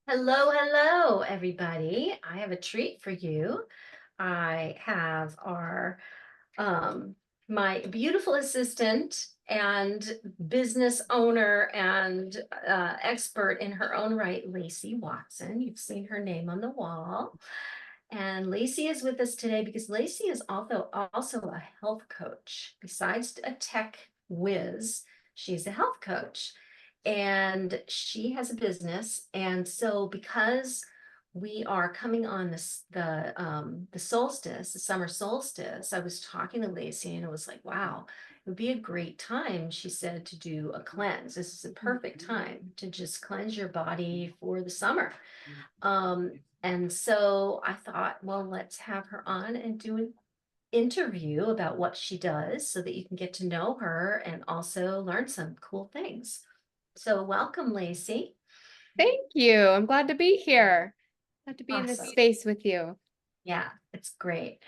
Hello, hello, everybody. I have a treat for you. I have our my beautiful assistant and business owner and expert in her own right, Lacy Watson. You've seen her name on the wall. And Lacy is with us today because Lacy is also a health coach. Besides a tech whiz, she's a health coach and she has a business. And so because we are coming on the solstice, the summer solstice, I was talking to Lacy and it was like, wow, it would be a great time, she said, to do a cleanse. This is a perfect time to just cleanse your body for the summer. And so I thought, well, let's have her on and do an interview about what she does so that you can get to know her and also learn some cool things. So welcome, Lacy. Thank you. I'm glad to be here. Glad to be in this Awesome. space with you. Yeah, it's great.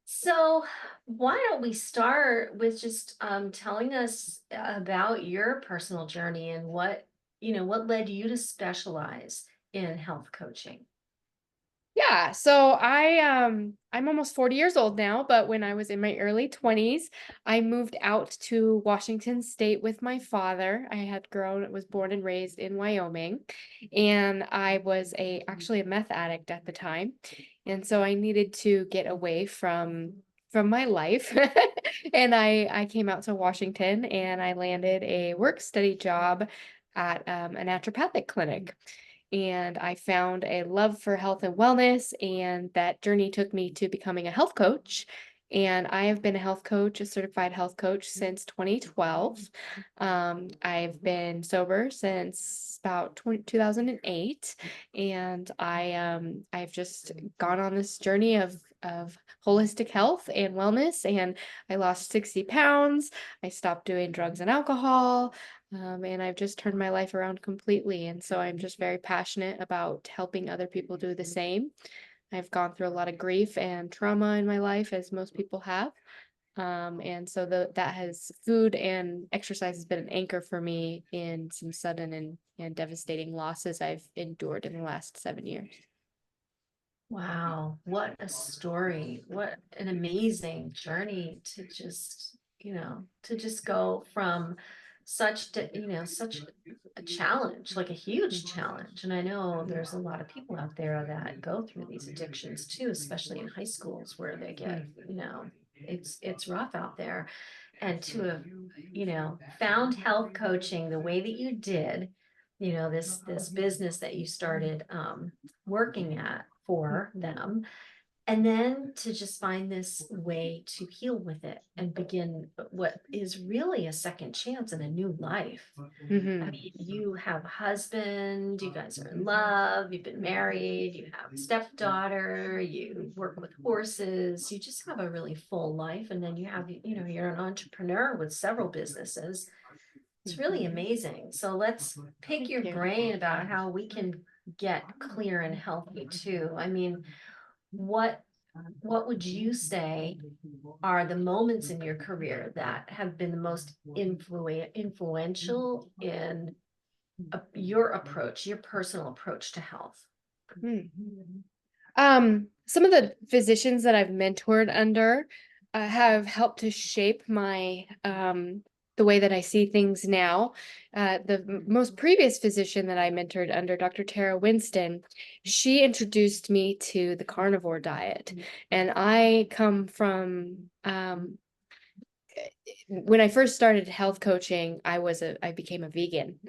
So why don't we start with just telling us about your personal journey and what led you to specialize in health coaching? Yeah, so I'm almost 40 years old now, but when I was in my early 20s, I moved out to Washington State with my father. Was born and raised in Wyoming, and I was a actually a meth addict at the time. And so I needed to get away from my life. And I came out to Washington and I landed a work study job at a naturopathic clinic, and I found a love for health and wellness, and that journey took me to becoming a health coach. And I have been a health coach, a certified health coach since 2012. I've been sober since about 2008, and I've just gone on this journey of holistic health and wellness, and I lost 60 pounds. I stopped doing drugs and alcohol. And I've just turned my life around completely. And so I'm just very passionate about helping other people do the same. I've gone through a lot of grief and trauma in my life, as most people have. And so that has food and exercise has been an anchor for me in some sudden and devastating losses I've endured in the last 7 years. Wow, what a story. What an amazing journey to just go from such a challenge, like a huge challenge. And I know there's a lot of people out there that go through these addictions too, especially in high schools where they get, it's rough out there. And to have, found health coaching the way that you did, this business that you started working at for them, and then to just find this way to heal with it and begin what is really a second chance and a new life. I Hmm. mean, you have a husband, you guys are in love, you've been married, you have a stepdaughter, you work with horses, you just have a really full life. And then you're an entrepreneur with several businesses. It's really amazing. So let's pick Thank your you. brain about how we can get clear and healthy too. I mean, what what would you say are the moments in your career that have been the most influential in your approach, your personal approach to health? Hmm. Some of the physicians that I've mentored under have helped to shape my the way that I see things now. Most previous physician that I mentored under, Dr. Tara Winston, she introduced me to the carnivore diet, and I come from when I first started health coaching, I became a vegan.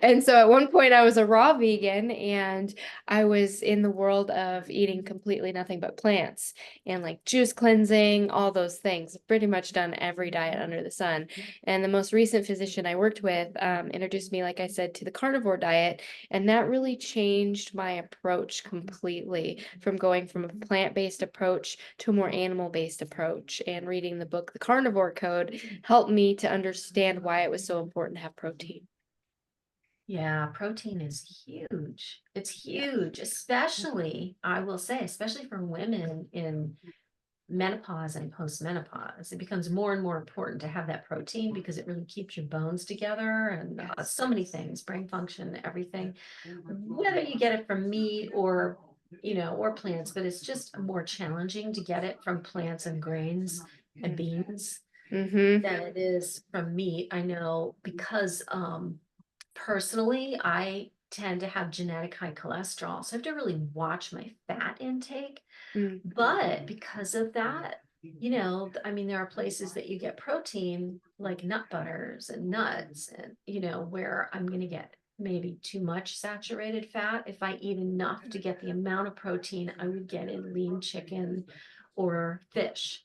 And so at one point I was a raw vegan, and I was in the world of eating completely nothing but plants and like juice cleansing, all those things. Pretty much done every diet under the sun. And the most recent physician I worked with introduced me, like I said, to the carnivore diet, and that really changed my approach completely, from going from a plant-based approach to a more animal-based approach. And reading the book The Carnivore Code helped me to understand why it was so important to have protein. Yeah, protein is huge. It's Yeah. huge, especially, I will say, especially for women in menopause and postmenopause, it becomes more and more important to have that protein because it really keeps your bones together and Yes. so many things, brain function, everything. Whether you get it from meat or, or plants, but it's just more challenging to get it from plants and grains and beans Mm-hmm. than it is from meat. I know because personally, I tend to have genetic high cholesterol, so I have to really watch my fat intake. Mm, But because of that, I mean, there are places that you get protein like nut butters and nuts, and where I'm going to get maybe too much saturated fat if I eat enough to get the amount of protein I would get in lean chicken or fish.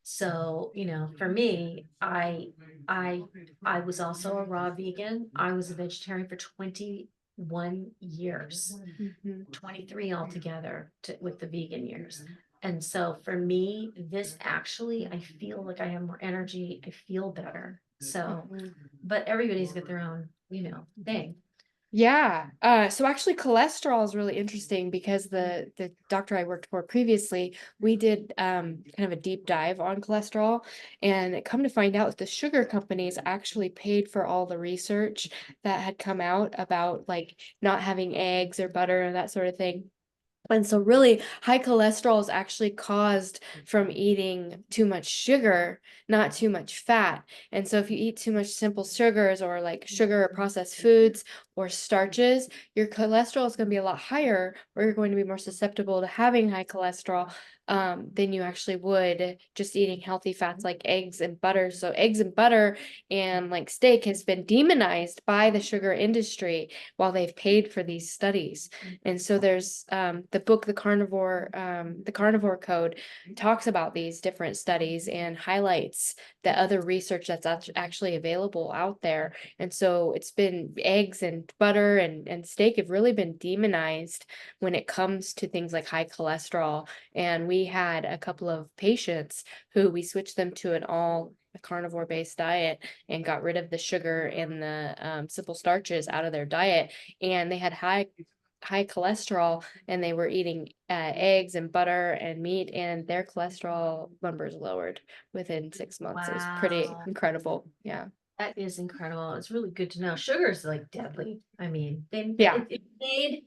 So, for me, I I was also a raw vegan. I was a vegetarian for 21 years, mhm, 23 altogether with the vegan years. And so for me, this actually, I feel like I have more energy. I feel better. So, mhm. but everybody's got their own, thing. Yeah. So actually cholesterol is really interesting because the doctor I worked for previously, we did kind of a deep dive on cholesterol, and come to find out the sugar companies actually paid for all the research that had come out about like not having eggs or butter and that sort of thing. And so really high cholesterol is actually caused from eating too much sugar, not too much fat. And so if you eat too much simple sugars or like sugar or processed foods or starches, your cholesterol is going to be a lot higher, or you're going to be more susceptible to having high cholesterol than you actually would just eating healthy fats like eggs and butter. So eggs and butter and like steak has been demonized by the sugar industry while they've paid for these studies. And so there's the book, The Carnivore Code, talks about these different studies and highlights the other research that's actually available out there. And so it's been eggs and butter and steak have really been demonized when it comes to things like high cholesterol. And we had a couple of patients who we switched them to an all carnivore based diet and got rid of the sugar and the simple starches out of their diet, and they had high cholesterol, and they were eating eggs and butter and meat, and their cholesterol numbers lowered within 6 months. It was pretty Wow. incredible. Yeah. That is incredible. It's really good to know. Sugar is like deadly. I mean, Yeah. it's made,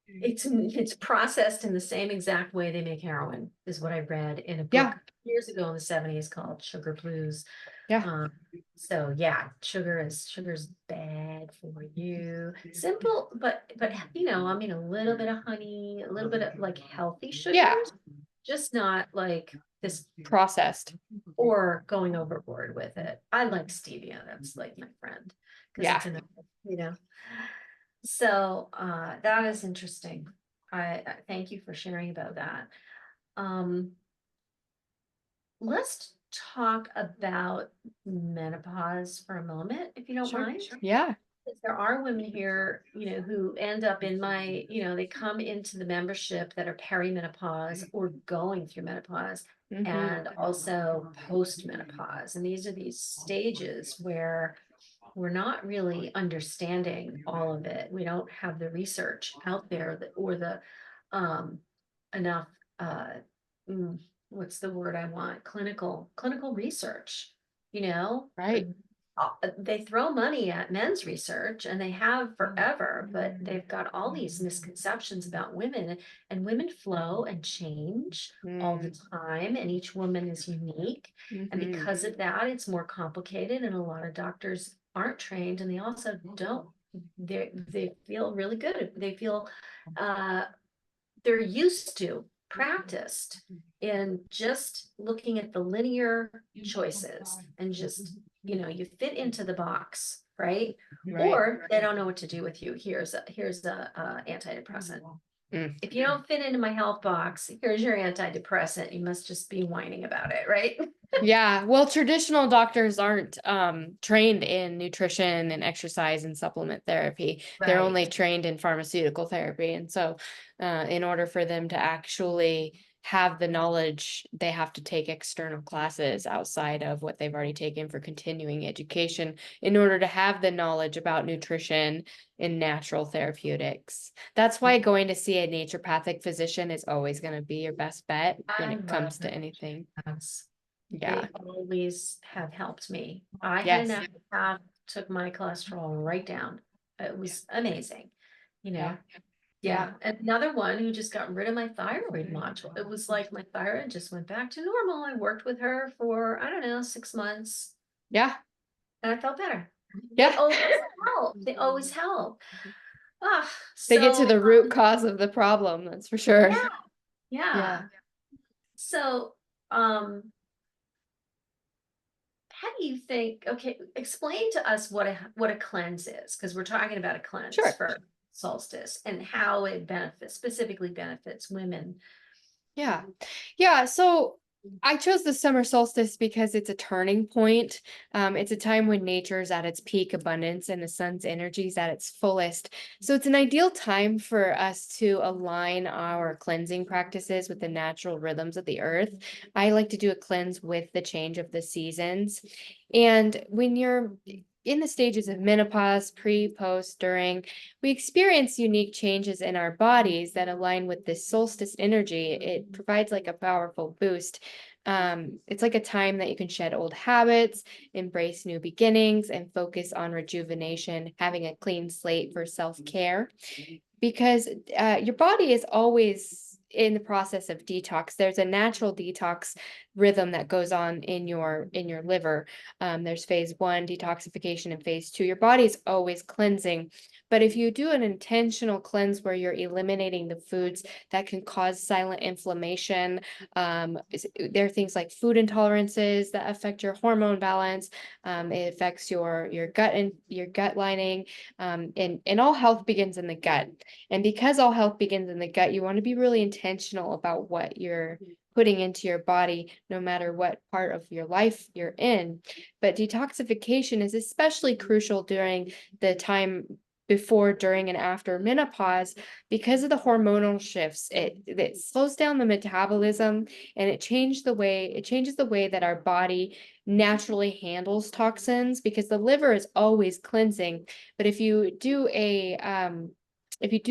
it's processed in the same exact way they make heroin, is what I read in a Yeah. book years ago in the 70s called Sugar Blues. Yeah. Um, so yeah, sugar's bad for you. Simple, but I mean a little bit of honey, a little bit of like healthy Yeah. sugars, just not like this Processed. or going overboard with it. I like stevia. That's like my friend because Yeah. it's you know. So that is interesting. I thank you for sharing about that. Um, let's talk about menopause for a moment, if you don't Sure. mind. Yeah. There are women here, who end up in they come into the membership that are perimenopause or going through menopause Hmm. and also postmenopause. And these are these stages where we're not really understanding all of it. We don't have the research out there or the um, enough uh, mm, what's the word I want? Clinical research. You know, Right. they throw money at men's research and they have forever, but they've got all these misconceptions about women, and women flow and change all the Mm. time, and each woman is unique. And Hmm. because of that, it's more complicated, and a lot of doctors aren't trained, and they also don't. They feel really good. They feel uh, they're used to, practiced in just looking at the linear choices and just, you fit into the box, right? Right. Or they don't know what to do with you. Here's a antidepressant. Mm. If you don't fit into my health box, here's your antidepressant. You must just be whining about it, right? Yeah, well, traditional doctors aren't trained in nutrition and exercise and supplement therapy. They're Right. only trained in pharmaceutical therapy. And so, in order for them to actually have the knowledge, they have to take external classes outside of what they've already taken for continuing education in order to have the knowledge about nutrition and natural therapeutics. That's why going to see a naturopathic physician is always going to be your best bet when I it love comes to anything. that. Yeah. They always have helped me. I had a Yes. naturopath, took my cholesterol right down. It was amazing, you Yeah. know. Yeah. Yeah, and another one who just got rid of my thyroid module. It was like my thyroid just went back to normal. I worked with her for, I don't know, 6 months Yeah. and I felt better. They Yeah. always help. They always help. Ah, They get to so the root cause of the problem, that's for sure. yeah, yeah. Yeah. So, um, how do you think, okay, explain to us what a cleanse is, because we're talking about a cleanse Sure. for solstice and how it benefits, specifically benefits women. Yeah. Yeah. So I chose the summer solstice because it's a turning point. It's a time when nature is at its peak abundance and the sun's energy is at its fullest. So it's an ideal time for us to align our cleansing practices with the natural rhythms of the earth. I like to do a cleanse with the change of the seasons. And when you're in the stages of menopause, pre, post, during, we experience unique changes in our bodies that align with this solstice energy. It provides like a powerful boost. It's like a time that you can shed old habits, embrace new beginnings, and focus on rejuvenation, having a clean slate for self care because your body is always in the process of detox. There's a natural detox rhythm that goes on in your liver. There's phase one detoxification and phase two. Your body is always cleansing, but if you do an intentional cleanse where you're eliminating the foods that can cause silent inflammation, there are things like food intolerances that affect your hormone balance. It affects your gut and your gut lining, and all health begins in the gut. And because all health begins in the gut, you want to be really intentional about what you're putting into your body, no matter what part of your life you're in. But detoxification is especially crucial during the time before, during, and after menopause because of the hormonal shifts. It slows down the metabolism and it changes the way that our body naturally handles toxins because the liver is always cleansing. But if you do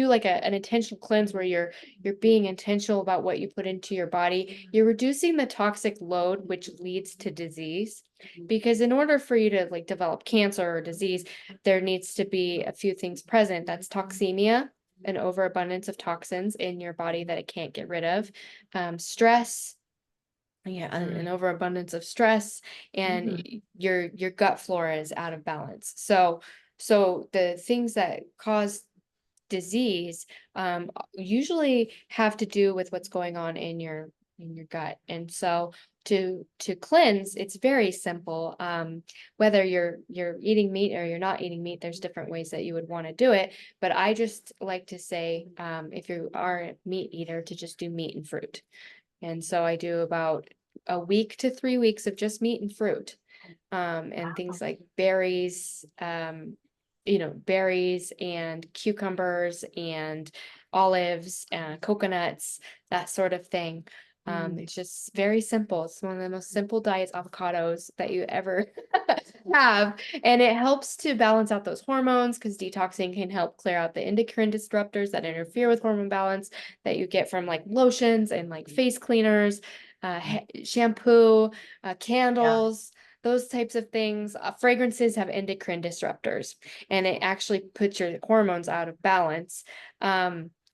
like an intentional cleanse where you're being intentional about what you put into your body, you're reducing the toxic load, which leads to disease. Because in order for you to like develop cancer or disease, there needs to be a few things present. That's toxemia, an overabundance of toxins in your body that it can't get rid of, stress, yeah, an overabundance of stress, and Mhm. your gut flora is out of balance. So the things that cause disease usually have to do with what's going on in your gut. And so to cleanse, it's very simple. Whether you're eating meat or you're not eating meat, there's different ways that you would want to do it. But I just like to say, if you are a meat eater, to just do meat and fruit. And so I do about a week to 3 weeks of just meat and fruit, and things like berries, berries and cucumbers and olives and coconuts, that sort of thing. It's just very simple. It's one of the most simple diets, avocados, that you ever have. And it helps to balance out those hormones because detoxing can help clear out the endocrine disruptors that interfere with hormone balance that you get from like lotions and like face cleaners, shampoo, Yeah. candles, those types of things. Fragrances have endocrine disruptors, and it actually puts your hormones out of balance.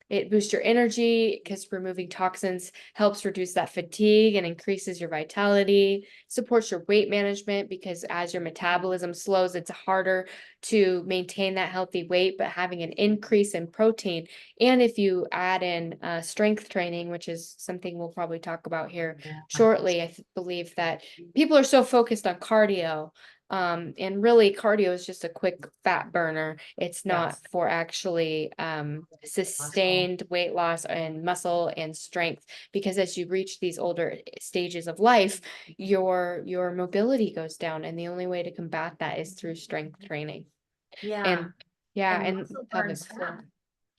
It boosts your energy because removing toxins helps reduce that fatigue and increases your vitality, supports your weight management because as your metabolism slows, it's harder to maintain that healthy weight, but having an increase in protein. And if you add in strength training, which is something we'll probably talk about here Yeah. shortly, believe that people are so focused on cardio. And really cardio is just a quick fat burner. It's not Yes. for actually Muscle. sustained weight loss and muscle and strength. Because as you reach these older stages of life, your mobility goes down. And the only way to combat that is through strength training. Yeah. And yeah, And and muscle pelvic burns fat. floor.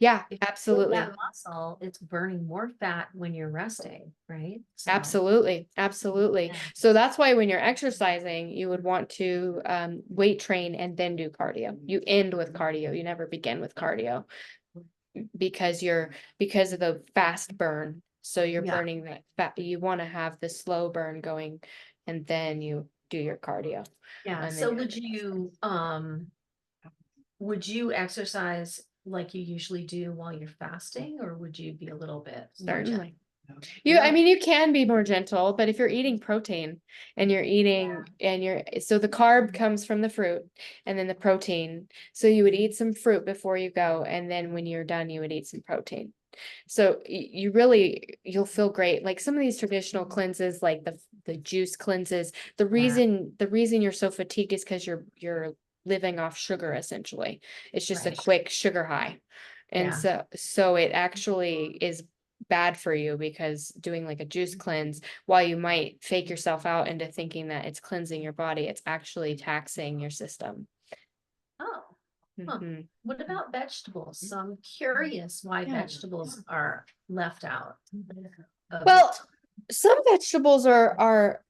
Yeah, If you build absolutely. that muscle, it's burning more fat when you're resting, right? So, Absolutely, absolutely. yeah. So that's why when you're exercising, you would want to weight train and then do cardio. You end with cardio. You never begin with cardio because because of the fast burn. So you're Yeah. burning that fat. You want to have the slow burn going, and then you do your cardio, Yeah. and then So you're in the detox. would you exercise like you usually do while you're fasting, or would you be a little bit more gentle? Certainly. I Really? mean, you can be more gentle, but if you're eating protein and you're Yeah. eating and so the carb comes from the fruit and then the protein. So you would eat some fruit before you go, and then when you're done, you would eat some protein. So you'll feel great. Like some of these traditional cleanses, like the juice cleanses, Yeah. the reason you're so fatigued is because you're living off sugar essentially. It's just a Right. quick sugar high. And Yeah. so it actually is bad for you because doing like a juice cleanse, while you might fake yourself out into thinking that it's cleansing your body, it's actually taxing your system. Oh, huh. Mhm. What about vegetables? So I'm curious why Yeah. vegetables are left out of Well, it. some vegetables are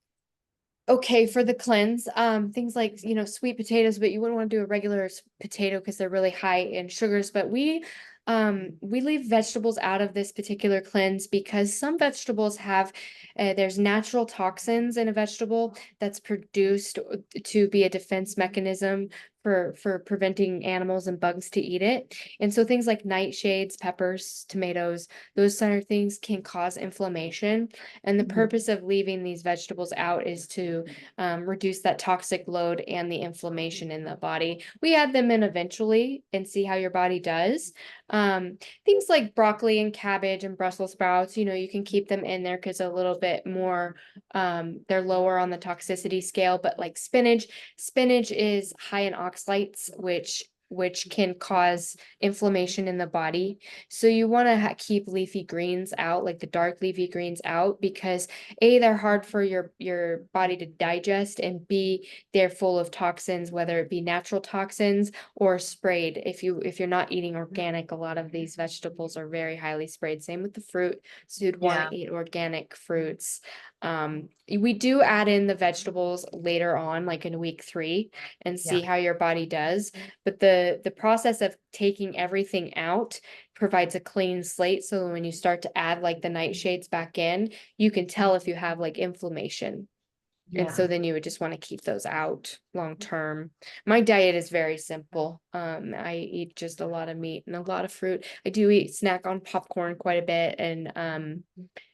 okay for the cleanse. Things like, sweet potatoes, but you wouldn't want to do a regular potato because they're really high in sugars. But we leave vegetables out of this particular cleanse because some vegetables have there's natural toxins in a vegetable that's produced to be a defense mechanism for preventing animals and bugs to eat it. And so things like nightshades, peppers, tomatoes, those sort of things can cause inflammation, and the Mhm. purpose of leaving these vegetables out is to reduce that toxic load and the inflammation in the body. We add them in eventually and see how your body does. Things like broccoli and cabbage and Brussels sprouts, you can keep them in there because a little bit more, they're lower on the toxicity scale. But like spinach is high in oxalates, which can cause inflammation in the body. So you want to keep leafy greens out, like the dark leafy greens out, because A, they're hard for your body to digest, and B, they're full of toxins, whether it be natural toxins or sprayed. If you're not eating organic, a lot of these vegetables are very highly sprayed. Same with the fruit. So you'd want Yeah. to eat organic fruits. We do add in the vegetables later on, like in week 3, and see Yeah. how your body does. But the process of taking everything out provides a clean slate. So when you start to add like the nightshades back in, you can tell if you have like inflammation. And Yeah. so then you would just want to keep those out long term. My diet is very simple. I eat just a lot of meat and a lot of fruit. I do eat snack on popcorn quite a bit, and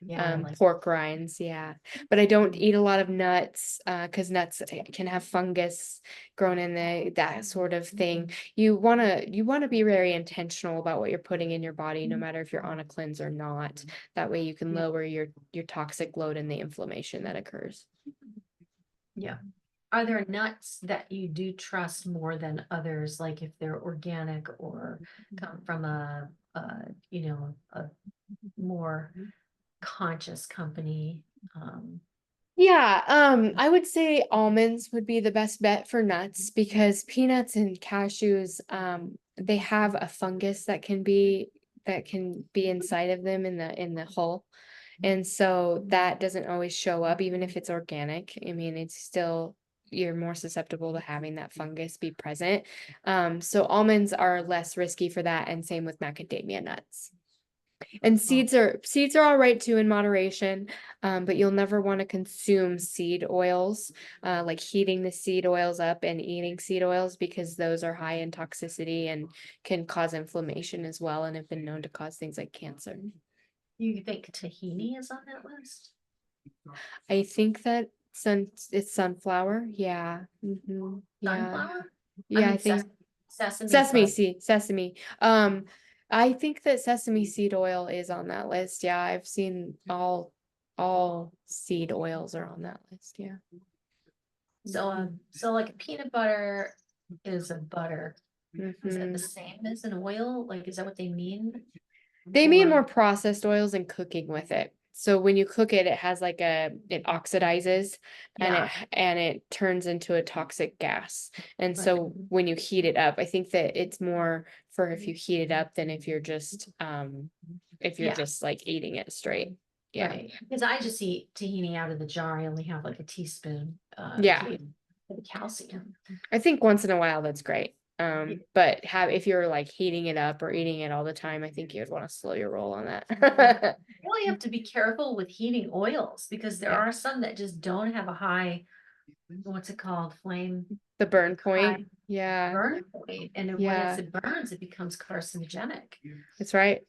Yeah. I like. pork rinds, yeah. But I don't eat a lot of nuts, because nuts can have fungus grown in that sort of thing. You wanna be very intentional about what you're putting in your body, no matter if you're on a cleanse or not. That way you can Yeah. lower your toxic load and the inflammation that occurs. Yeah. Are there nuts that you do trust more than others, like if they're organic or come from a more conscious company? Um, Yeah, I would say almonds would be the best bet for nuts because peanuts and cashews, they have a fungus that can be inside of them in the hull. And so that doesn't always show up, even if it's organic. I mean, it's still you're more susceptible to having that fungus be present. So almonds are less risky for that, and same with macadamia nuts. And oh, seeds are all right too in moderation, but you'll never want to consume seed oils, like heating the seed oils up and eating seed oils, because those are high in toxicity and can cause inflammation as well, and have been known to cause things like cancer. you think tahini is on that list? I think that it's sunflower. Yeah. Yeah. Sunflower? I Yeah, I mean, think sesame sesame seed. seed, sesame. I think that sesame seed oil is on that list. Yeah, I've seen all seed oils are on that list. Yeah. So, so like a peanut butter is a butter. Is that the hmm same as an oil? Like, is that what they mean? They mean Or, more processed oils and cooking with it. so when you cook it, it has like it oxidizes and Yeah, it turns into a toxic gas. And right, so when you heat it up, I think that it's more for if you heat it up than if you're yeah, just like eating it straight. Yeah. right. Because I just eat tahini out of the jar. I only have like a teaspoon, Yeah. occasionally for the calcium. I think once in a while that's great. Yeah. But have if you're like heating it up or eating it all the time, I think you'd want to slow your roll on that. Really have to be careful with heating oils because there Yeah. are some that just don't have a high, what's it called, flame, The burn high point. Yeah. burn point. And then when Yeah. it burns, it becomes carcinogenic. That's right.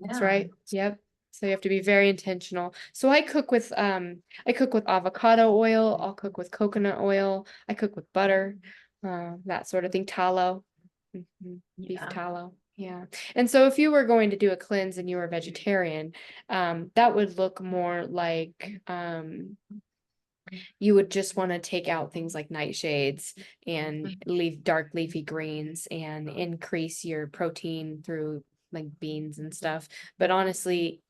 That's Yeah. right. Yep. So you have to be very intentional. So I cook with avocado oil, I'll cook with coconut oil, I cook with butter, that sort of thing, tallow. Beef Yeah. tallow. Yeah. And so if you were going to do a cleanse and you were a vegetarian, that would look more like you would just want to take out things like nightshades and leave dark leafy greens and increase your protein through like beans and stuff. But honestly,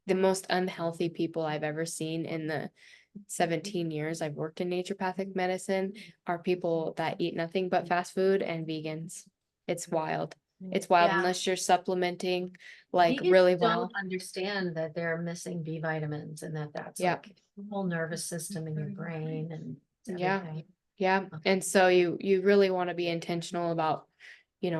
the most unhealthy people I've ever seen in the 17 years I've worked in naturopathic medicine are people that eat nothing but fast food and vegans. It's wild. It's wild Yeah. unless you're supplementing like Vegans really don't well. understand that they're missing B vitamins and that that's Yeah. like the whole nervous system in your brain and Yeah. everything. Yeah. And so you really want to be intentional about,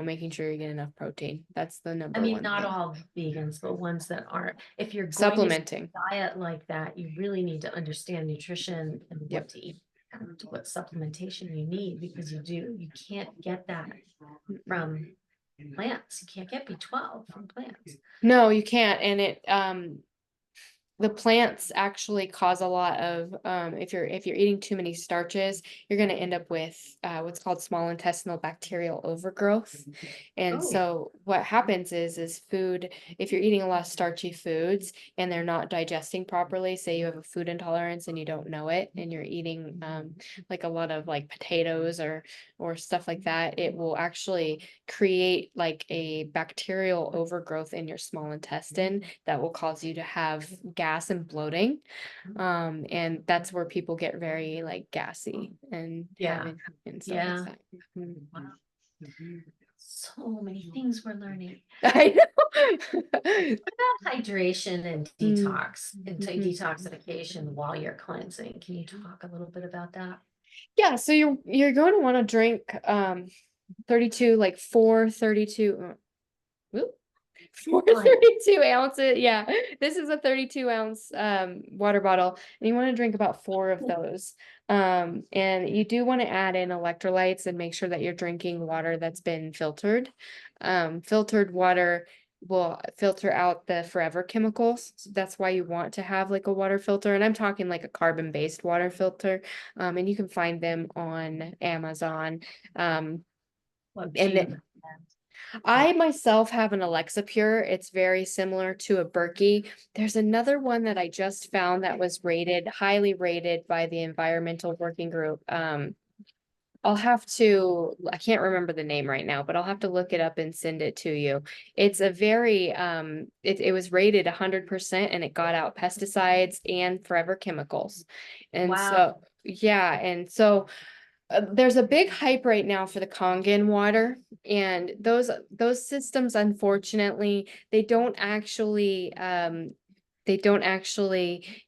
making sure you get enough protein. That's the I number mean, one not thing. all vegans, but ones that aren't. If you're going to Supplementing. diet like that, you really need to understand nutrition and what Yep. to eat and what supplementation you need because you can't get that from plants. You can't get B12 from plants. No, you can't. And the plants actually cause a lot of if you're eating too many starches, you're going to end up with what's called small intestinal bacterial overgrowth. And Oh, so what happens is food, if you're eating a lot of starchy foods and they're not digesting properly, say you have a food intolerance and you don't know it and you're eating like a lot of like potatoes or stuff like that, it will actually create like a bacterial overgrowth in your small intestine that will cause you to have gas and bloating. And that's where people get very like gassy and yeah, having and stuff like yeah. that. Mhm. Wow. So many things we're learning. I know. About hydration and Mm, detox and mhm. detoxification while you're cleansing. Can you talk a little bit about that? Yeah, so you're going to want to drink 32 like 432 whoop, four Like, 32 ounces. Yeah, this is a 32 ounce water bottle, and you want to drink about four of those. And you do want to add in electrolytes and make sure that you're drinking water that's been filtered. Filtered water will filter out the forever chemicals. So that's why you want to have like a water filter. And I'm talking like a carbon-based water filter. And you can find them on Amazon. what do And you the- recommend? I myself have an Alexa Pure. It's very similar to a Berkey. There's another one that I just found that was highly rated by the Environmental Working Group. I can't remember the name right now, but I'll have to look it up and send it to you. It's a very, it was rated 100% and it got out pesticides and forever chemicals. And Wow. so, yeah. And so, there's a big hype right now for the Kangen water, and those systems, unfortunately, they don't actually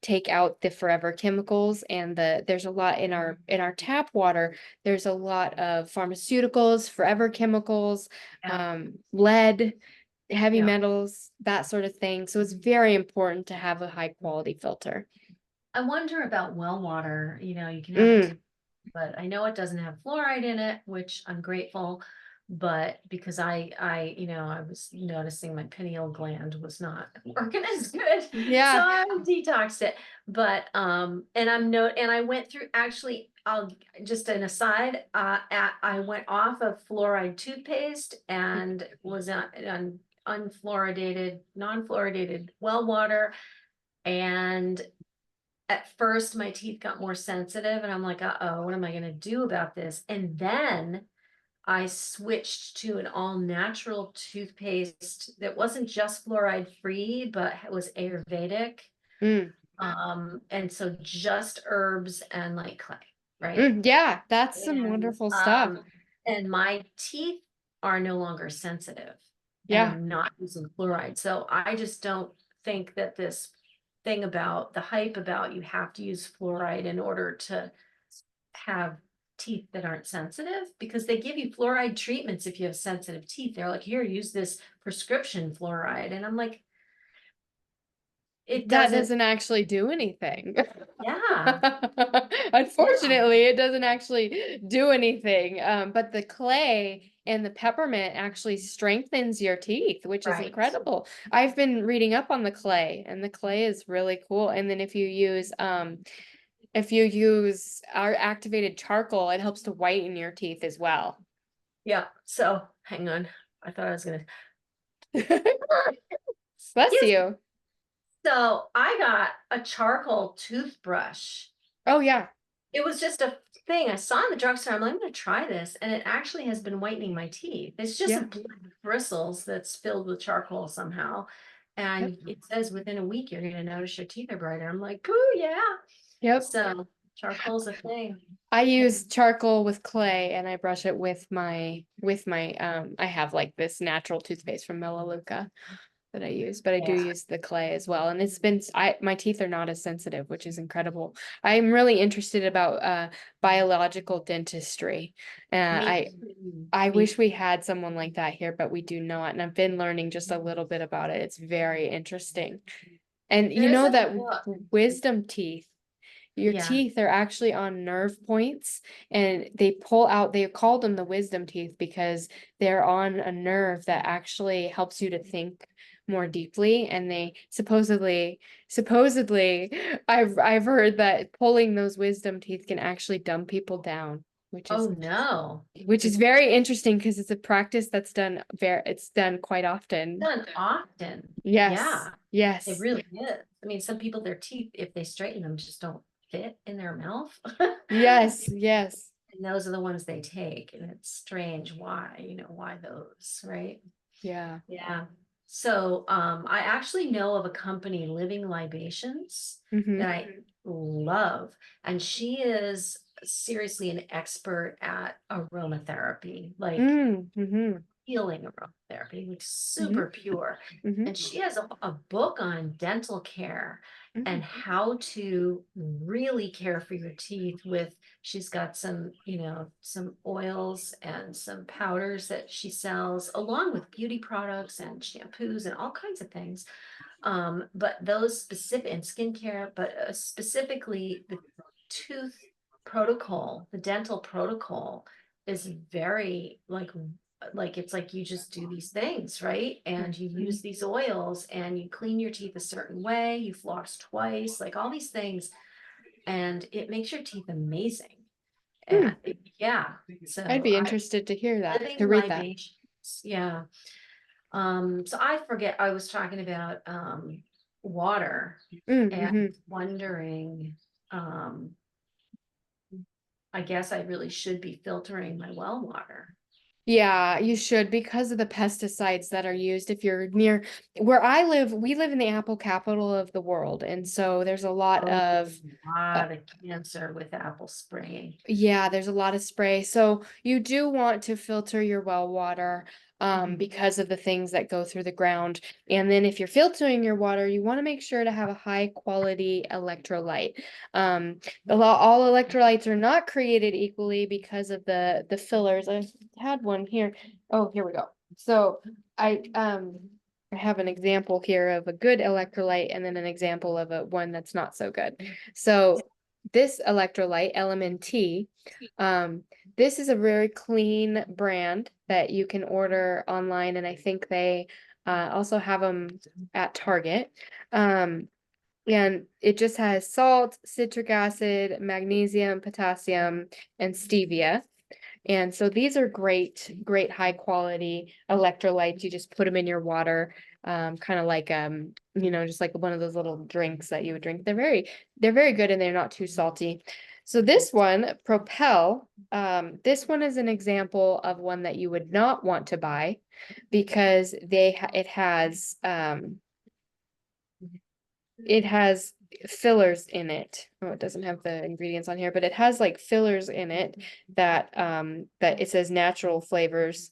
take out the forever chemicals, and there's a lot in our tap water. There's a lot of pharmaceuticals, forever chemicals, Yeah. lead, heavy Yeah. metals, that sort of thing. So it's very important to have a high quality filter. I wonder about well water. You can have it, Mm, but I know it doesn't have fluoride in it, which I'm grateful. But because I was noticing my pineal gland was not working as good, so yeah. I detoxed it. But and I went through actually. I'll just an aside. I went off of fluoride toothpaste and was on unfluoridated, non-fluoridated well water, and at first my teeth got more sensitive and I'm like, uh-oh, what am I going to do about this? And then I switched to an all natural toothpaste that wasn't just fluoride free, but was Ayurvedic. Mm, And so just herbs and like clay, right? mm, yeah, that's some And wonderful stuff. and my teeth are no longer sensitive and Yeah, I'm not using fluoride. So I just don't think that this thing about the hype about you have to use fluoride in order to have teeth that aren't sensitive, because they give you fluoride treatments if you have sensitive teeth. They're like, here, use this prescription fluoride. And I'm like, it that doesn't, doesn't actually do anything. yeah, yeah, Unfortunately, it doesn't actually do anything. But the clay and the peppermint actually strengthens your teeth, which is right. incredible. I've been reading up on the clay, and the clay is really cool. And then if you use our activated charcoal, it helps to whiten your teeth as well. Yeah. So hang on. I thought I was gonna Bless yes. you. So I got a charcoal toothbrush. Oh yeah. It was just a thing I saw in the drugstore. I'm like, I'm gonna try this, and it actually has been whitening my teeth. It's just a Yeah. black bristles that's filled with charcoal somehow, Yep. and it says within a week you're gonna notice your teeth are brighter. I'm like, oh yeah. Yep. So charcoal's a thing. I Yeah. use charcoal with clay and I brush it with my I have like this natural toothpaste from Melaleuca that I use, but I do Yeah. use the clay as well. And it's been I my teeth are not as sensitive, which is incredible. I'm really interested about biological dentistry. Me I too. I Me wish we too. had someone like that here, but we do not. And I've been learning just a little bit about it. It's very interesting. And you There's know a that book. wisdom teeth, your Yeah. teeth are actually on nerve points and they pull out, they call them the wisdom teeth because they're on a nerve that actually helps you to think more deeply. And they supposedly, I've heard that pulling those wisdom teeth can actually dumb people down, Oh no. which is It's very interesting because it's a practice that's done it's done quite often. done often. Yes, Yeah. It yes, really is. I mean, some people, their teeth, if they straighten them, just don't fit in their mouth. yes, yes. And those are the ones they take. And it's strange why, why those, right? Yeah. Yeah. So I actually know of a company, Living Libations, that Mm-hmm. I love. And she is seriously an expert at aromatherapy, like Mm-hmm. healing aromatherapy, like Mm-hmm. super pure. Mm-hmm. And she has a book on dental care and Mm, how to really care for your teeth with, she's got some, some oils and some powders that she sells, along with beauty products and shampoos and all kinds of things. But those specific and skincare, but specifically the tooth protocol, the dental protocol is very like it's like you just do these things, right? And you use these oils and you clean your teeth a certain way, you floss twice, like all these things, and it makes your teeth amazing. And mm. yeah, I'd so be I interested to hear that, living to read that. libations, yeah. So I forget, I was talking about water Mm, and mhm. wondering, um, I guess I really should be filtering my well water. Yeah, you should because of the pesticides that are used. If you're near where I live, we live in the apple capital of the world, and so there's a lot Oh, of a uh, lot of cancer with apple spraying. yeah, there's a lot of spray. So you do want to filter your well water Mhm. because of the things that go through the ground. And then if you're filtering your water, you want to make sure to have a high quality electrolyte. Um, all electrolytes are not created equally because of the fillers. I had one here. Oh, here we go. So I have an example here of a good electrolyte and then an example of a one that's not so good. So this electrolyte, LMNT, um, this is a very clean brand that you can order online, and I think they also have them at Target. Um, and it just has salt, citric acid, magnesium, potassium, and stevia. And so these are great high quality electrolytes. You just put them in your water, kind of like just like one of those little drinks that you would drink. They're very good and they're not too salty. So this one, Propel, this one is an example of one that you would not want to buy because it has fillers in it. Oh, it doesn't have the ingredients on here, but it has like fillers in it that it says natural flavors.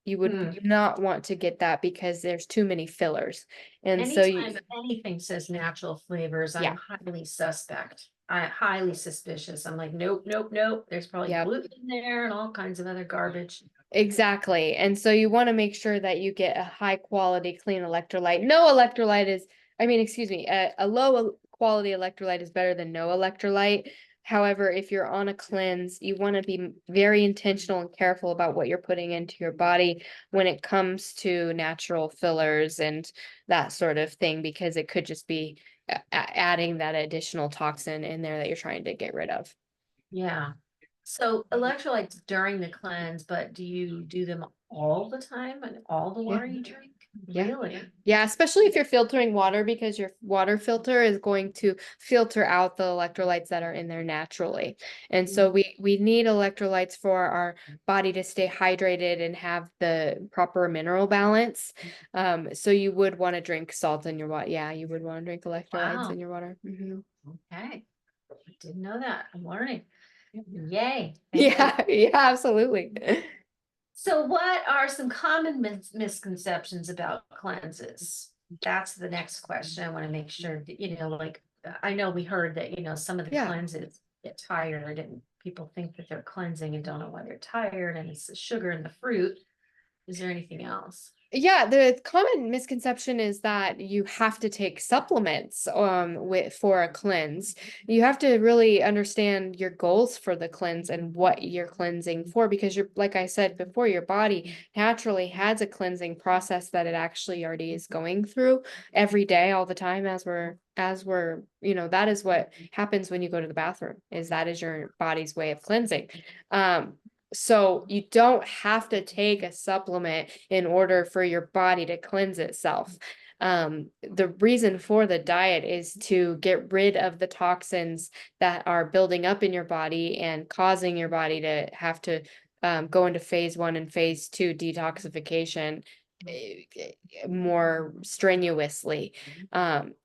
You Hmm. would not want to get that because there's too many fillers. And so Anytime anything says natural flavors, I'm yeah, highly suspect. I highly suspicious. I'm like, nope, nope, nope. There's probably yeah. gluten in there and all kinds of other garbage. Exactly. And so you want to make sure that you get a high quality, clean electrolyte. No electrolyte is, I mean, excuse me, a quality electrolyte is better than no electrolyte. However, if you're on a cleanse, you want to be very intentional and careful about what you're putting into your body when it comes to natural fillers and that sort of thing, because it could just be adding that additional toxin in there that you're trying to get rid of. Yeah. So electrolytes during the cleanse, but do you do them all the time and all the Yeah. water you drink? Yeah. Really? Yeah, especially if you're filtering water because your water filter is going to filter out the electrolytes that are in there naturally. And so Mm. we need electrolytes for our body to stay hydrated and have the proper mineral balance. So you would want to drink salt in your water. Yeah, you would want to drink electrolytes in Wow. your water. Okay. Didn't know that. I'm learning. Yay. Thank you. Yeah, yeah, absolutely. So what are some common misconceptions about cleanses? That's the next question. I want to make sure that, like, I know we heard that, some of the Yeah. cleanses get tired and people think that they're cleansing and don't know why they're tired and it's the sugar in the fruit. Is there anything else? Yeah, the common misconception is that you have to take supplements with for a cleanse. You have to really understand your goals for the cleanse and what you're cleansing for, because you're, like I said before, your body naturally has a cleansing process that it actually already is going through every day all the time as we're that is what happens when you go to the bathroom, is that is your body's way of cleansing. um so you don't have to take a supplement in order for your body to cleanse itself. The reason for the diet is to get rid of the toxins that are building up in your body and causing your body to have to go into phase one and phase two detoxification more strenuously.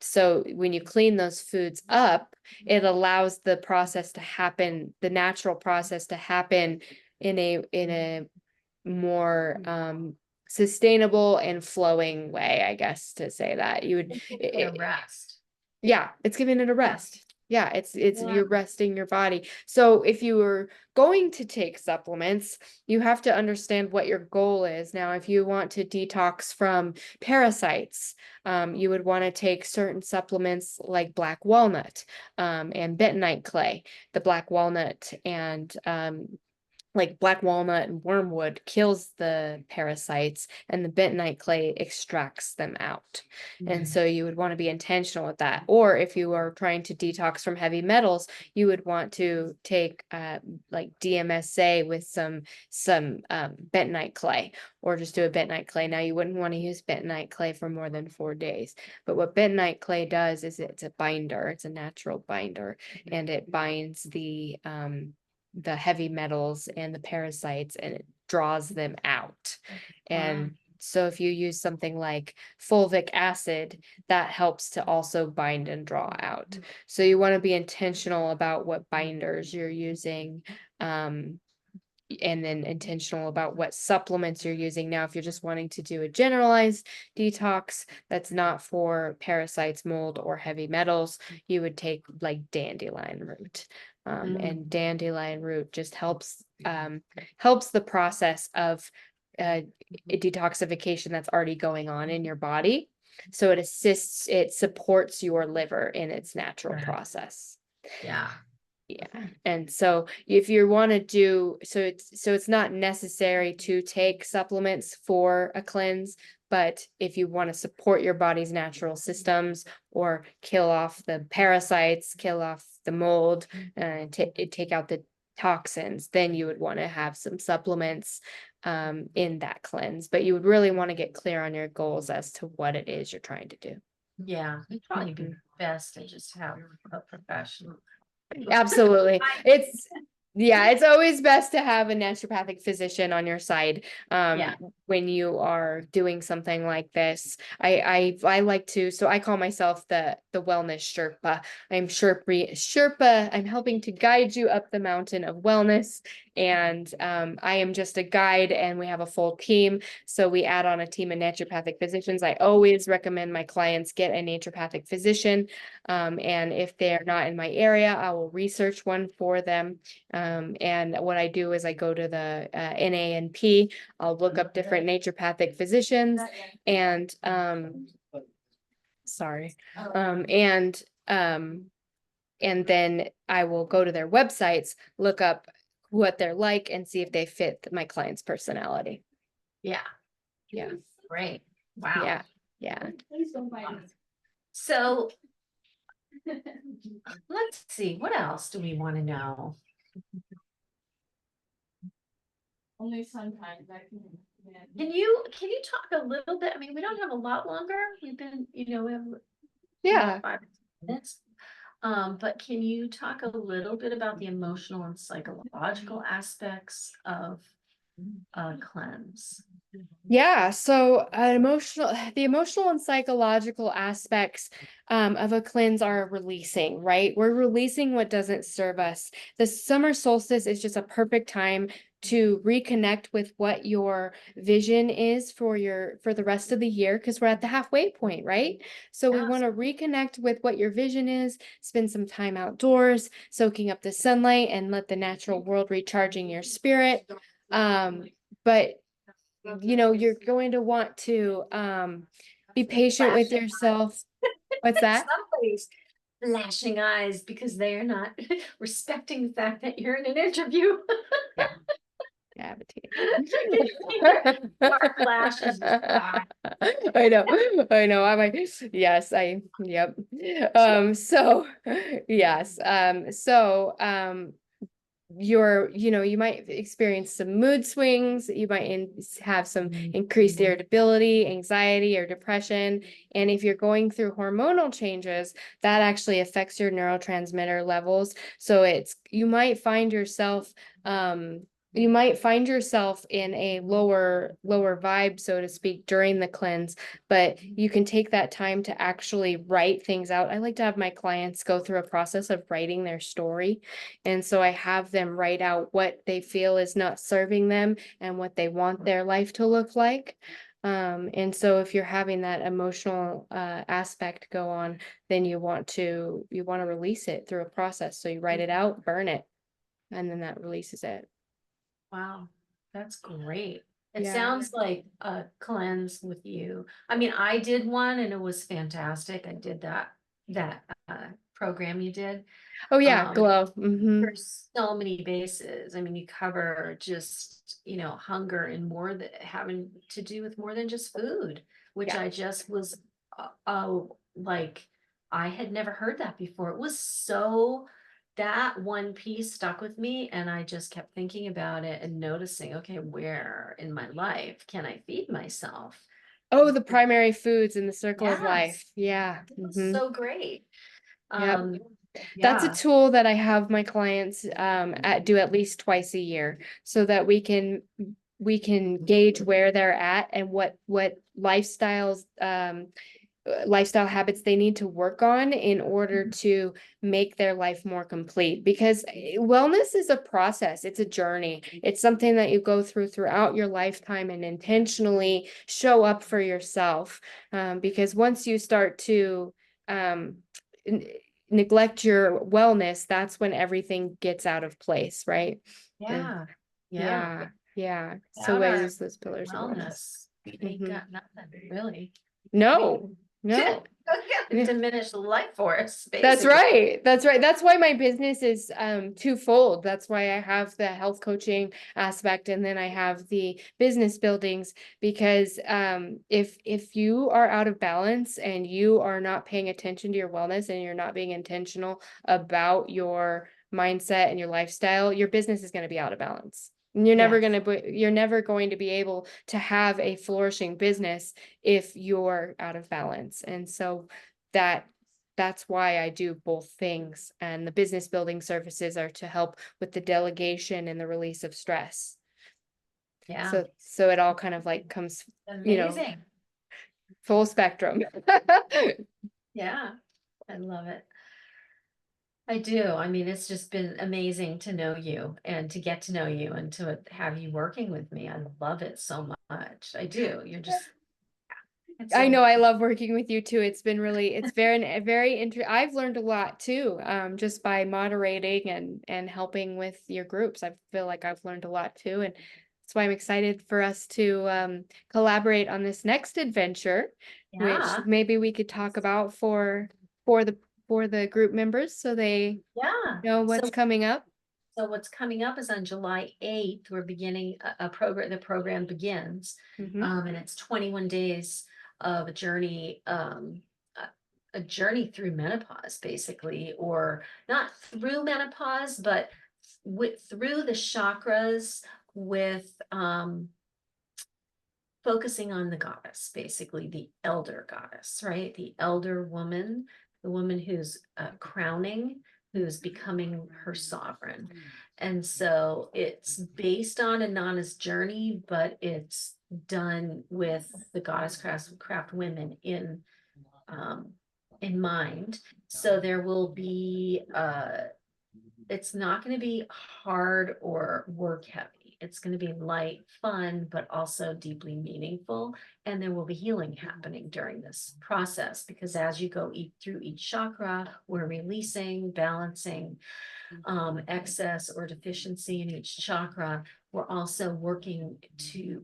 So when you clean those foods up, it allows the process to happen, the natural process to happen in a more sustainable and flowing way, I guess, to say that you would A rest. yeah, it's giving it a Yeah. rest. Yeah, it's Yeah. you're resting your body. So if you were going to take supplements, you have to understand what your goal is. Now, if you want to detox from parasites, you would want to take certain supplements like black walnut, and bentonite clay. The black walnut and like black walnut and wormwood kills the parasites, and the bentonite clay extracts them out. And Mhm. so you would want to be intentional with that. Or if you are trying to detox from heavy metals, you would want to take like DMSA with some bentonite clay, or just do a bentonite clay. Now you wouldn't want to use bentonite clay for more than 4 days. But what bentonite clay does is it's a binder, it's a natural binder, and it binds the heavy metals and the parasites, and it draws them out. Wow. And so if you use something like fulvic acid, that helps to also bind and draw out. So you want to be intentional about what binders you're using. And then intentional about what supplements you're using. Now, if you're just wanting to do a generalized detox that's not for parasites, mold, or heavy metals, you would take like dandelion root. Mm. And dandelion root just helps the process of detoxification that's already going on in your body. So it supports your liver in its natural Right. process. Yeah. Yeah. And so if you want to do so it's not necessary to take supplements for a cleanse, but if you want to support your body's natural systems or kill off the parasites, kill off the mold, and take out the toxins, then you would want to have some supplements in that cleanse. But you would really want to get clear on your goals as to what it is you're trying to do. Yeah. It'd probably be Mhm. best to just have a professional. Absolutely. I, Yeah, it's always best to have a naturopathic physician on your side yeah, when you are doing something like this. I like to, so I call myself the wellness Sherpa. I'm Sherpa. I'm helping to guide you up the mountain of wellness. And I am just a guide, and we have a full team. So we add on a team of naturopathic physicians. I always recommend my clients get a naturopathic physician. And if they're not in my area, I will research one for them. And what I do is I go to the NANP, I'll look up different naturopathic physicians and sorry. Um, and um, and then I will go to their websites, look up what they're like and see if they fit my client's personality. yeah, Yeah. great. Wow. Yeah. Yeah. So let's see, what else do we want to know? Only sometimes I can. Can you talk a little bit? I mean, we don't have a lot longer. We have about Yeah. 5 minutes. But can you talk a little bit about the emotional and psychological aspects of a cleanse? Yeah, so the emotional and psychological aspects of a cleanse are releasing, right? We're releasing what doesn't serve us. The summer solstice is just a perfect time to reconnect with what your vision is for the rest of the year, because we're at the halfway point, right? So we want Yes. to reconnect with what your vision is, spend some time outdoors, soaking up the sunlight, and let the natural world recharging your spirit. But you're going to want to be patient with Flashing, yourself. What's that? somebody's flashing eyes because they are not respecting the fact that you're in an interview. Yeah, yeah, but Our flashes. I know, I know. I'm like, yes, yep. So yes, you might experience some mood swings, you might have some increased irritability, anxiety, or depression. And if you're going through hormonal changes, that actually affects your neurotransmitter levels. So you might find yourself in a lower vibe, so to speak, during the cleanse, but you can take that time to actually write things out. I like to have my clients go through a process of writing their story. And so I have them write out what they feel is not serving them and what they want their life to look like. And so if you're having that emotional aspect go on, then you want to release it through a process. So you write it out, burn it, and then that releases it. Wow, that's great. It Yeah. sounds like a cleanse with you. I mean, I did one and it was fantastic. I did that program you did. Oh yeah, Um, glow. Mm-hmm. there's so many bases. I mean, you cover just, hunger and more that having to do with more than just food, which Yeah. I just was, like, I had never heard that before. It was so, that one piece stuck with me and I just kept thinking about it and noticing, okay, where in my life can I feed myself? Oh, the primary foods in the circle of Yes, life. Yeah. it was Mm-hmm. so great. Yep. Um, That's a yeah, tool that I have my clients do at least twice a year so that we can gauge where they're at and what lifestyle habits they need to work on in order to make their life more complete, because wellness is a process, it's a journey, it's something that you go throughout your lifetime and intentionally show up for yourself, because once you start to um, neglect your wellness, that's when everything gets out of place, right? Uh, yeah, yeah. yeah, yeah, so Without I our use those pillars of wellness. wellness, we ain't Mhm. got nothing, really. We No, no. diminish the life force, That's basically. right. That's right. That's why my business is twofold. That's why I have the health coaching aspect and then I have the business buildings, because if you are out of balance and you are not paying attention to your wellness and you're not being intentional about your mindset and your lifestyle, your business is going to be out of balance. And Yes, you're never going to be able to have a flourishing business if you're out of balance. And so that that's why I do both things. And the business building services are to help with the delegation and the release of stress. Yeah, So it all kind of like comes, you know, amazing. full spectrum. Yeah, I love it. I do. I mean, it's just been amazing to know you and to get to know you and to have you working with me. I love it so much. I do. You're just, it's I so, know I love working with you too. It's very I've learned a lot too, just by moderating and helping with your groups. I feel like I've learned a lot too, and that's why I'm excited for us to collaborate on this next adventure, which yeah, maybe we could talk about for the for the group members so they yeah. know what's coming up. So what's coming up is on July 8th, we're beginning a program, the program begins. Hmm. And it's 21 days of a, a journey through menopause, basically, or not through menopause, but through the chakras with focusing on the goddess, basically the elder goddess, right? The elder woman, the woman who's crowning, who's becoming her sovereign. And so it's based on Anana's journey, but it's done with the goddess craft women um, in mind. So there will be it's not going to be hard or work heavy. It's going to be light, fun, but also deeply meaningful. And there will be healing happening during this process because as you go through each chakra, we're releasing, balancing excess or deficiency in each chakra. We're also working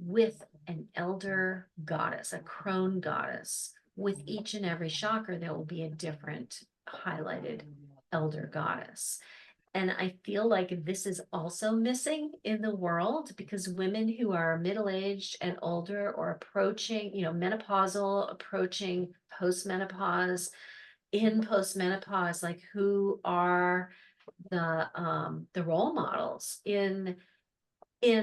with an elder goddess, a crone goddess. With each and every chakra, there will be a different highlighted elder goddess. And I feel like this is also missing in the world because women who are middle-aged and older or approaching, menopausal, approaching postmenopause, in postmenopause, like who are the role models in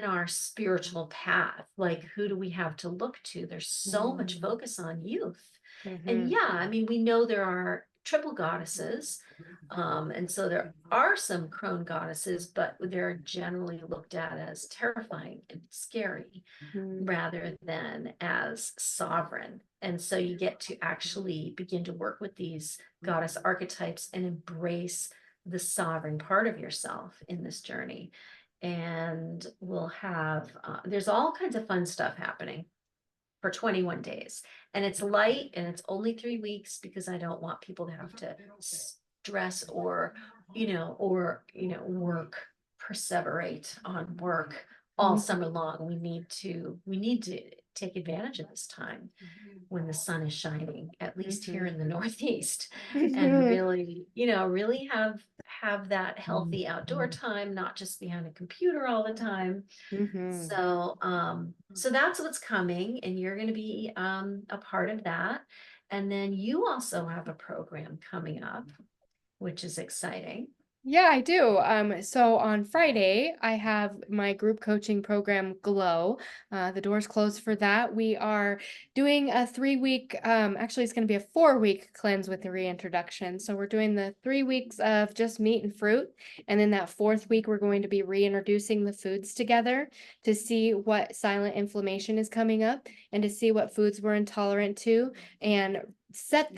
our spiritual path, like who do we have to look to? There's so much focus on youth. And Hmm. yeah, I mean, we know there are triple goddesses, and so there are some crone goddesses, but they're generally looked at as terrifying and scary rather than as sovereign. And so you get to actually begin to work with these goddess archetypes and embrace the sovereign part of yourself in this journey. And we'll have, there's all kinds of fun stuff happening for 21 days. And it's light and it's only 3 weeks because I don't want people to have to stress work, perseverate on work all summer long. We need to take advantage of this time when the sun is shining, at least here Hmm. in the Northeast, and Hmm. really have that healthy outdoor time, not just behind a computer all the time. Hmm. So that's what's coming, and you're going to be a part of that. And then you also have a program coming up, which is exciting. Yeah, I do. So on Friday, I have my group coaching program Glow. The doors closed for that. We are doing a 3 week, actually, it's going to be a 4 week cleanse with the reintroduction. So we're doing the 3 weeks of just meat and fruit. And then that fourth week, we're going to be reintroducing the foods together to see what silent inflammation is coming up and to see what foods we're intolerant to and set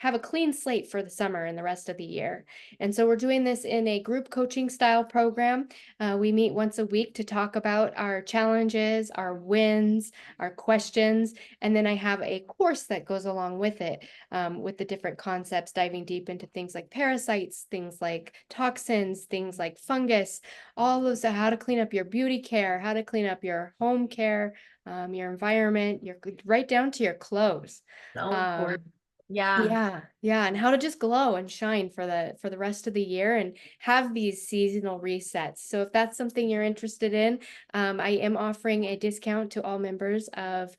have a clean slate for the summer and the rest of the year. And so we're doing this in a group coaching style program. We meet once a week to talk about our challenges, our wins, our questions. And then I have a course that goes along with it, with the different concepts, diving deep into things like parasites, things like toxins, things like fungus, all those, how to clean up your beauty care, how to clean up your home care, your environment, right down to your clothes. So Um, important. Yeah. yeah, yeah, and how to just glow and shine for the rest of the year and have these seasonal resets. So if that's something you're interested in, I am offering a discount to all members of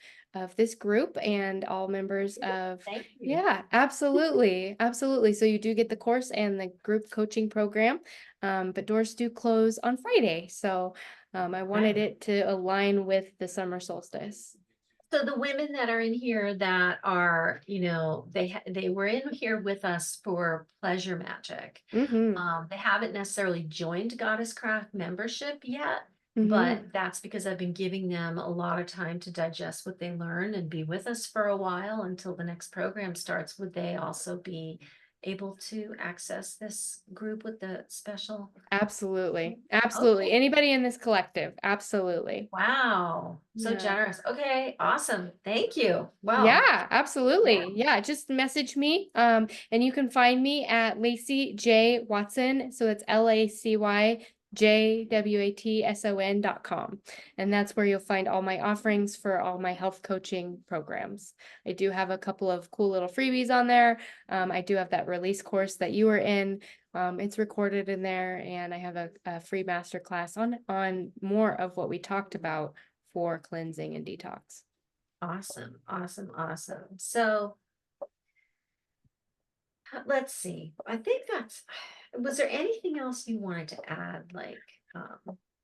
this group and all members of, Thank you. yeah, absolutely, absolutely. So you do get the course and the group coaching program, but doors do close on Friday. So I wanted Okay. it to align with the summer solstice. So the women that are in here that are, they were in here with us for Pleasure Magic. Mm-hmm. They haven't necessarily joined Goddess Craft membership yet, Mm-hmm. but that's because I've been giving them a lot of time to digest what they learn and be with us for a while until the next program starts. Would they also be able to access this group with the special? Absolutely. Okay. Absolutely. Anybody in this collective. Absolutely. Wow. So Yeah. generous. Okay. Awesome. Thank you. Wow. Yeah, Yeah. absolutely. Yeah, just message me. And you can find me at Lacy J Watson. So it's LacyJWatson.com. And that's where you'll find all my offerings for all my health coaching programs. I do have a couple of cool little freebies on there. I do have that release course that you were in. It's recorded in there, and I have a free masterclass on more of what we talked about for cleansing and detox. Awesome. Awesome. Awesome. So let's see. I think was there anything else you wanted to add?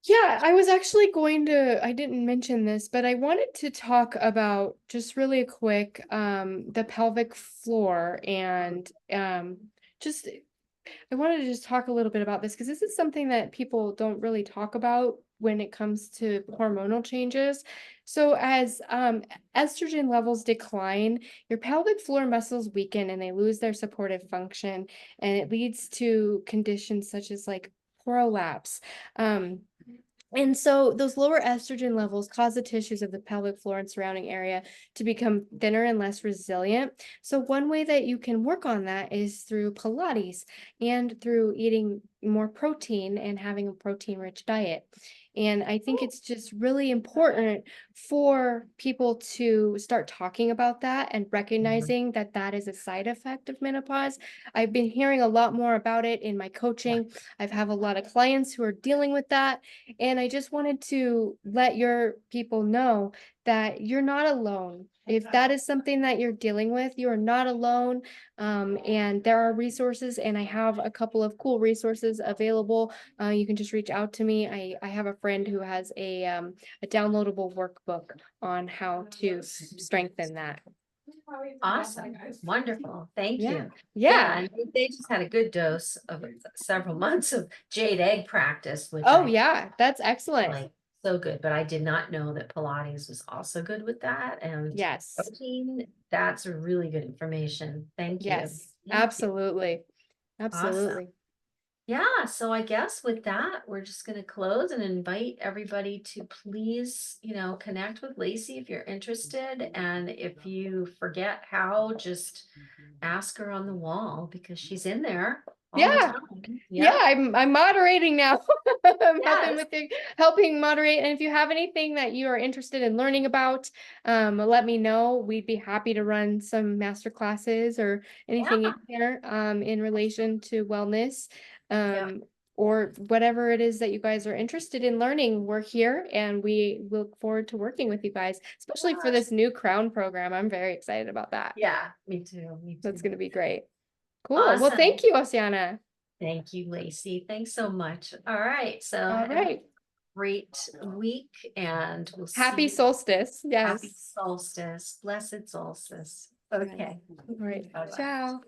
Yeah, I was actually going to, I didn't mention this, but I wanted to talk about just really quick the pelvic floor and just I wanted to just talk a little bit about this because this is something that people don't really talk about when it comes to hormonal changes. So as estrogen levels decline, your pelvic floor muscles weaken and they lose their supportive function, and it leads to conditions such as like prolapse. Um, and so those lower estrogen levels cause the tissues of the pelvic floor and surrounding area to become thinner and less resilient. So one way that you can work on that is through Pilates and through eating more protein and having a protein-rich diet. And I think it's just really important for people to start talking about that and recognizing that that is a side effect of menopause. I've been hearing a lot more about it in my coaching. I've have a lot of clients who are dealing with that. And I just wanted to let your people know that you're not alone. If that is something that you're dealing with, you are not alone. And there are resources, and I have a couple of cool resources available. You can just reach out to me. I have a friend who has a downloadable workbook on how to strengthen that. Awesome. Wonderful. Thank Yeah. you. Yeah, Yeah. and they just had a good dose of several months of jade egg practice, which Oh, I yeah. That's excellent. like so good, but I did not know that Pilates was also good with that. And Yes. protein, that's really good information. Thank you. Yes. Thank you. Absolutely. Awesome. Absolutely. Yeah, so I guess with that, we're just going to close and invite everybody to please, connect with Lacy if you're interested. And if you forget how, just ask her on the wall because she's in there all the Yeah. time. Yeah, Yep. I'm moderating now. I'm helping Yes. with helping moderate. And if you have anything that you are interested in learning about, let me know. We'd be happy to run some master classes or anything in Yeah. there in relation to wellness. Yeah. Or whatever it is that you guys are interested in learning. We're here and we look forward to working with you guys, especially for Gosh. this new crown program. I'm very excited about that. Yeah, me too. Me That's too. going to be great. Cool. Well, Awesome. thank you, Oceana. Thank you, Lacy. Thanks so much. All right. So All have a right. great week and we'll see Happy you. solstice. Happy Yes. solstice. Blessed solstice. Yes. Okay. All right. Bye bye. Ciao.